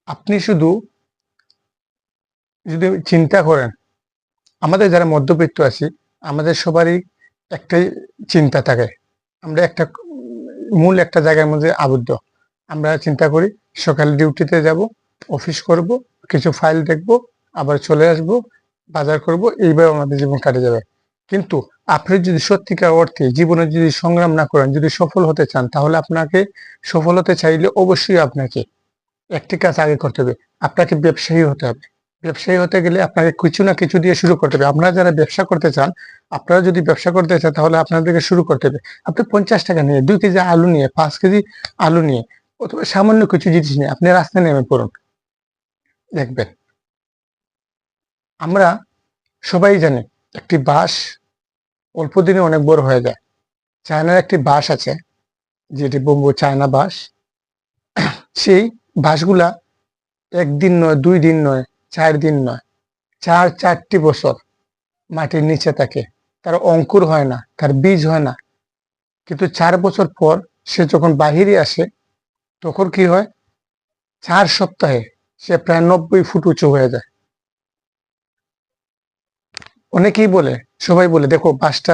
আপনি শুধু যদি চিন্তা করেন, আমাদের যারা মধ্যবিত্ত আছি, আমাদের সবারই একটাই চিন্তা থাকে। আমরা মূল একটা জায়গার মধ্যে আবদ্ধ। আমরা চিন্তা করি সকালে ডিউটিতে যাব, অফিস করব, কিছু ফাইল দেখব, আবার চলে আসব, বাজার করব, এইভাবে আমাদের জীবন কাটে যাবে। কিন্তু আপনি যদি সত্যিকার অর্থে জীবনে যদি সংগ্রাম না করেন, যদি সফল হতে চান, তাহলে আপনাকে সফল হতে চাইলে অবশ্যই আপনাকে একটি কাজ আগে করতে হবে। আপনাকে ব্যবসায়ী হতে হবে। ব্যবসায়ী হতে গেলে আপনাকে কিছু না কিছু দিয়ে শুরু করতে হবে। আপনারা যারা ব্যবসা করতে চান, আপনারা যদি ব্যবসা করতে চান, তাহলে আপনাদেরকে শুরু করতে হবে। আপনি 50 টাকা নিয়ে, 2 কেজি আলু নিয়ে, 5 কেজি আলু নিয়ে, অথবা সামান্য কিছু জিনিস নিয়ে আপনি রাস্তায় নেমে পড়ুন, দেখবেন। আমরা সবাই জানি একটি বাঁশ অল্প দিনে অনেক বড় হয়ে যায়। চায়নার একটি বাঁশ আছে, যেটি বোম্বো চায়না বাঁশ। সেই বাঁশগুলা 1 দিন নয়, 2 দিন নয়, 4 দিন নয়, 4টি বছর মাটির নিচে থাকে। তার অঙ্কুর হয় না, তার বীজ হয় না। কিন্তু 4 বছর পর সে যখন বাহিরে আসে, তখন কি হয়? 4 সপ্তাহে সে প্রায় 90 ফুট উঁচু হয়ে যায়। অনেকেই বলে, সবাই বলে, দেখো বাঁশটা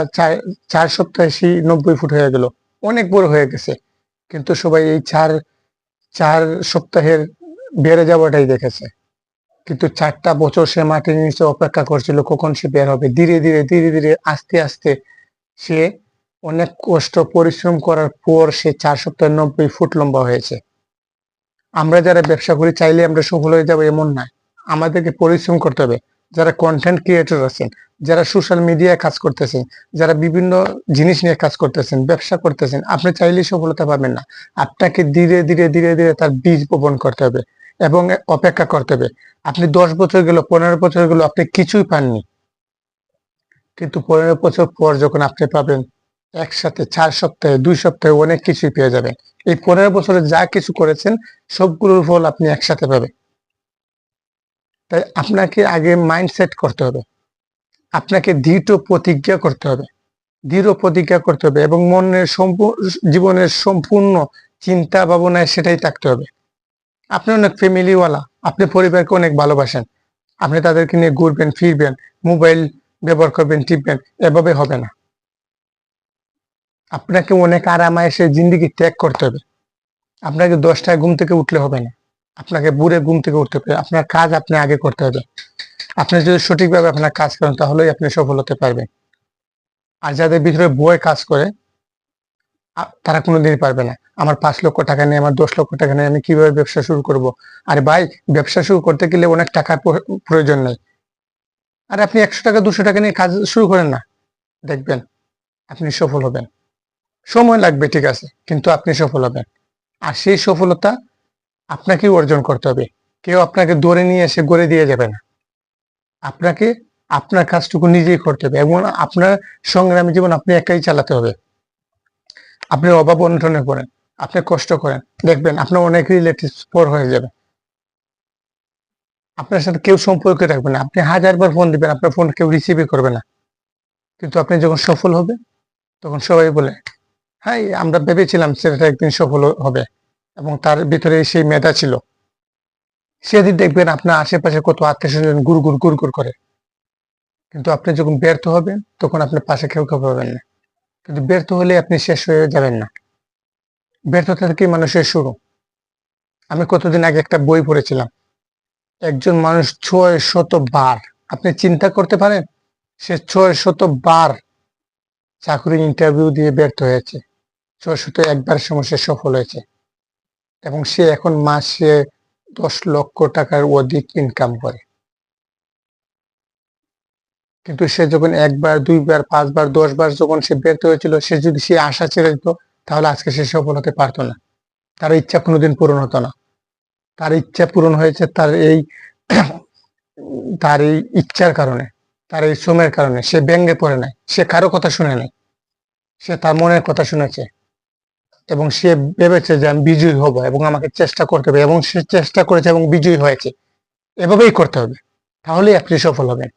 4 সপ্তাহে সেই 90 ফুট হয়ে গেল, অনেক বড় হয়ে গেছে। কিন্তু সবাই এই চার সপ্তাহের বেড়ে যাওয়াটাই দেখেছে। কিন্তু 4টা বছর সে মাটির নিচে অপেক্ষা করছিল কখন সে বের হবে। ধীরে ধীরে ধীরে ধীরে আস্তে আস্তে সে অনেক কষ্ট পরিশ্রম করার পর সে 4 সপ্তাহে 90 ফুট লম্বা হয়েছে। আমরা যারা ব্যবসা করি চাইলে আমরা সফল হয়ে যাবো এমন নয়। আমাদেরকে পরিশ্রম করতে হবে। যারা কন্টেন্ট ক্রিয়েটর আছেন, যারা সোশ্যাল মিডিয়ায় কাজ করতেছেন, যারা বিভিন্ন জিনিস নিয়ে কাজ করতেছেন, ব্যবসা করতেছেন, আপনি চাইলেই সফলতা পাবেন না। আপনাকে ধীরে ধীরে ধীরে ধীরে তার বীজ বপন করতে হবে এবং অপেক্ষা করতে হবে। আপনি 10 বছর গেল, 15 বছর গেল, আপনি কিছুই পাননি। কিন্তু 15 বছর পর যখন আপনি পাবেন, একসাথে 4 সপ্তাহে, 2 সপ্তাহে অনেক কিছুই পেয়ে যাবেন। এই 15 বছরে যা কিছু করেছেন সবগুলোর ফল আপনি একসাথে পাবেন। তাই আপনাকে আগে মাইন্ডসেট করতে হবে, আপনাকে দৃঢ় প্রতিজ্ঞা করতে হবে, এবং মনের জীবনের সম্পূর্ণ চিন্তা ভাবনায় সেটাই থাকতে হবে। আপনি অনেক ফ্যামিলিওয়ালা, আপনি পরিবারকে অনেক ভালোবাসেন, আপনি তাদেরকে নিয়ে ঘুরবেন ফিরবেন, মোবাইল ব্যবহার করবেন, টিপবেন, এভাবে হবে না। আপনাকে অনেক আরামায়েশে জিন্দেগি ত্যাগ করতে হবে। আপনাকে 10টায় ঘুম থেকে উঠলে হবে না, আপনাকে ভোরে ঘুম থেকে উঠতে হবে। আপনার কাজ আপনি আগে করতে হবে। আপনি যদি সঠিকভাবে আপনার কাজ করেন, তাহলেই আপনি সফল হতে পারবেন। আর যাদের ভিতরে ভয় কাজ করে, তারা কোনোদিনই পারবে না। আমার 5 লক্ষ টাকা নেই, আমার 10 লক্ষ টাকা নেই, আমি কিভাবে ব্যবসা শুরু করব? আরে ভাই, ব্যবসা শুরু করতে গেলে অনেক টাকার প্রয়োজন নেই। আর আপনি 100 টাকা 200 টাকা নিয়ে কাজ শুরু করেন না, দেখবেন আপনি সফল হবেন। সময় লাগবে, ঠিক আছে, কিন্তু আপনি সফল হবেন। আর সেই সফলতা আপনাকেই অর্জন করতে হবে। কেউ আপনাকে ধরে নিয়ে এসে গড়ে দিয়ে যাবে না। আপনাকে আপনার কাজটুকু নিজেই করতে হবে এবং আপনার সংগ্রামী জীবন আপনি একাই চালাতে হবে। আপনি অভাব অনটনে করেন, আপনি কষ্ট করেন, দেখবেন আপনার অনেক রিলেটিভ পর হয়ে যাবে। আপনার সাথে কেউ সম্পর্ক রাখবে না। আপনি 1000 বার ফোন দিবেন, আপনার ফোন কেউ রিসিভই করবে না। কিন্তু আপনি যখন সফল হবে, তখন সবাই বলে, হ্যাঁ, আমরা ভেবেছিলাম ছেলেটা একদিন সফল হবে, এবং তার ভিতরে সেই মেধা ছিল। সেদিন দেখবেন আপনার আশেপাশে কত আত্মীয় স্বজন গুড় গুড় গুড় গুড় করে। কিন্তু আপনি যখন ব্যর্থ হবেন, তখন আপনার পাশে কেউ কেউ পাবেন না। কিন্তু ব্যর্থ হলে আপনি শেষ হয়ে যাবেন না। ব্যর্থতা থেকে মানুষের শুরু। আমি কতদিন আগে একটা বই পড়েছিলাম, একজন মানুষ 600 বার, আপনি চিন্তা করতে পারেন, সে 600 বার চাকরি ইন্টারভিউ দিয়ে ব্যর্থ হয়েছে, 601বার সময় সে সফল হয়েছে, এবং সে এখন মাসে 10 লক্ষ টাকার অধিক ইনকাম করে। কিন্তু সে যখন 1বার, 2বার, 5বার, 10বার যখন সে ব্যর্থ হয়েছিল, সে যদি সে আশা ছেড়ে দিত, তাহলে আজকে সে সফল হতে পারতো না। তার ইচ্ছা কোনোদিন পূরণ হতো না। তার ইচ্ছা পূরণ হয়েছে তার এই ইচ্ছার কারণে, তার এই শ্রমের কারণে। সে ব্যঙ্গে পড়ে নাই, সে কারো কথা শুনে নাই, সে তার মনের কথা শুনেছে, এবং সে ভেবেছে যে আমি বিজয়ী হব এবং আমাকে চেষ্টা করতে হবে, এবং সে চেষ্টা করেছে এবং বিজয়ী হয়েছে। এভাবেই করতে হবে, তাহলেই আপনি সফল হবেন।